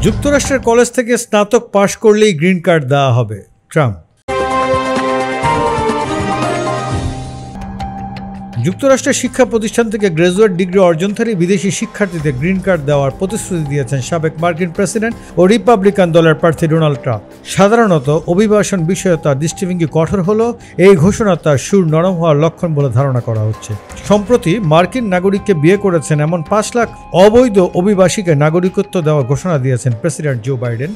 যুক্তরাষ্ট্রের কলেজ থেকে স্নাতক পাশ করলেই গ্রিন কার্ড দেওয়া হবে, ট্রাম্প। যুক্তরাষ্ট্রের শিক্ষা প্রতিষ্ঠান থেকে গ্র্যাজুয়েট ডিগ্রি অর্জনকারী বিদেশি শিক্ষার্থীদের গ্রিন কার্ড দেওয়ার প্রতিশ্রুতি দিয়েছেন সাবেক মার্কিন প্রেসিডেন্ট ও রিপাবলিকান দলের প্রার্থী ডোনাল্ড ট্রাম্প। সাধারণত অভিবাসন বিষয়ে তার দৃষ্টিভঙ্গি কঠোর হলেও এই ঘোষণা তার সুর নরম হওয়ার লক্ষণ বলে ধারণা করা হচ্ছে। সম্প্রতি মার্কিন নাগরিককে বিয়ে করেছেন এমন 5 লাখ অবৈধ অভিবাসীকে নাগরিকত্ব দেওয়ার ঘোষণা দিয়েছেন প্রেসিডেন্ট জো বাইডেন।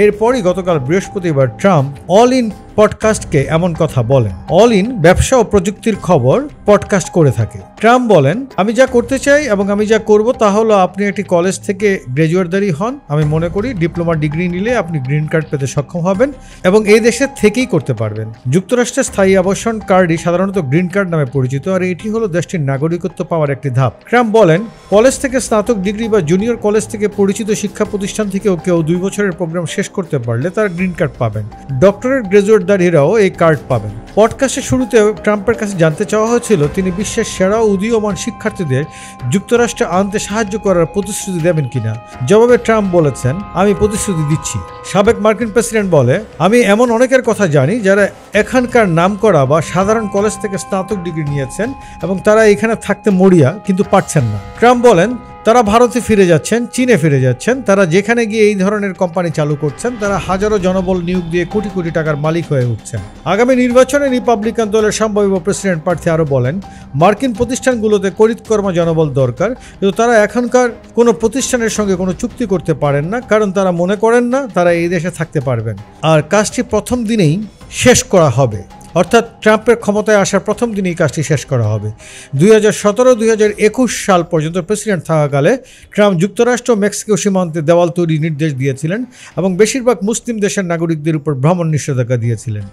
এরপরই গতকাল বৃহস্পতিবার ট্রাম্প অল ইন পডকাস্টকে এমন কথা বলেন। অল ইন ব্যবসা ও প্রযুক্তির খবর পডকাস্ট করে থাকে। ট্রাম্প বলেন, আমি যা করতে চাই এবং আমি যা করব তা হলো আপনি একটি কলেজ থেকে গ্র্যাজুয়েটদারি হন। আমি মনে করি ডিপ্লোমা ডিগ্রি নিলে আপনি গ্রিন কার্ড পেতে সক্ষম হবেন এবং এই দেশের থেকেই করতে পারবেন। যুক্তরাষ্ট্রের স্থায়ী আবাসন কার্ডই সাধারণত গ্রিন কার্ড নামে পরিচিত, আর এটি হলো দেশটির নাগরিকত্ব পাওয়ার একটি ধাপ। ট্রাম্প বলেন, কলেজ থেকে স্নাতক ডিগ্রি বা জুনিয়র কলেজ থেকে পরিচিত শিক্ষা প্রতিষ্ঠান থেকেও কেউ 2 বছরের প্রোগ্রাম শেষ করতে পারলে তার গ্রিন কার্ড পাবেন। ডক্টরেট গ্র্যাজুয়েটদারীরাও এই কার্ড পাবেন। পডকাস্টের শুরুতে ট্রাম্পের কাছে জানতে চাওয়া হয়েছিল তিনি বিশ্বের সেরা উদীয়মান শিক্ষার্থীদের যুক্তরাষ্ট্রে আনতে সাহায্য করার প্রতিশ্রুতি দেবেন কিনা। জবাবে ট্রাম্প বলেছেন, আমি প্রতিশ্রুতি দিচ্ছি। সাবেক মার্কিন প্রেসিডেন্ট বলে, আমি এমন অনেকের কথা জানি যারা এখানকার নামকরা বা সাধারণ কলেজ থেকে স্নাতক ডিগ্রি নিয়েছেন এবং তারা এখানে থাকতে মরিয়া কিন্তু পারছেন না। ট্রাম্প বলেন, তারা ভারতে ফিরে যাচ্ছেন, চীনে ফিরে যাচ্ছেন, তারা যেখানে গিয়ে এই ধরনের কোম্পানি চালু করছেন তারা হাজারো জনবল নিয়োগ দিয়ে কোটি কোটি টাকার মালিক হয়ে উঠছেন। আগামী নির্বাচনে রিপাবলিকান দলের সম্ভাব্য প্রেসিডেন্ট প্রার্থী আরও বলেন, মার্কিন প্রতিষ্ঠানগুলোতে কর্মী জনবল দরকার, কিন্তু তারা এখনকার কোনো প্রতিষ্ঠানের সঙ্গে কোনো চুক্তি করতে পারেন না, কারণ তারা মনে করেন না তারা এই দেশে থাকতে পারবেন। আর কাজটি প্রথম দিনেই শেষ করা হবে, অর্থাৎ ট্রাম্পের ক্ষমতায় আসার প্রথম দিনই কাজটি শেষ করা হবে। 2017-2021 সাল পর্যন্ত প্রেসিডেন্ট থাকাকালে ট্রাম্প যুক্তরাষ্ট্র মেক্সিকো সীমান্তে দেওয়াল তৈরির নির্দেশ দিয়েছিলেন এবং বেশিরভাগ মুসলিম দেশের নাগরিকদের উপর ভ্রমণ নিষেধাজ্ঞা দিয়েছিলেন।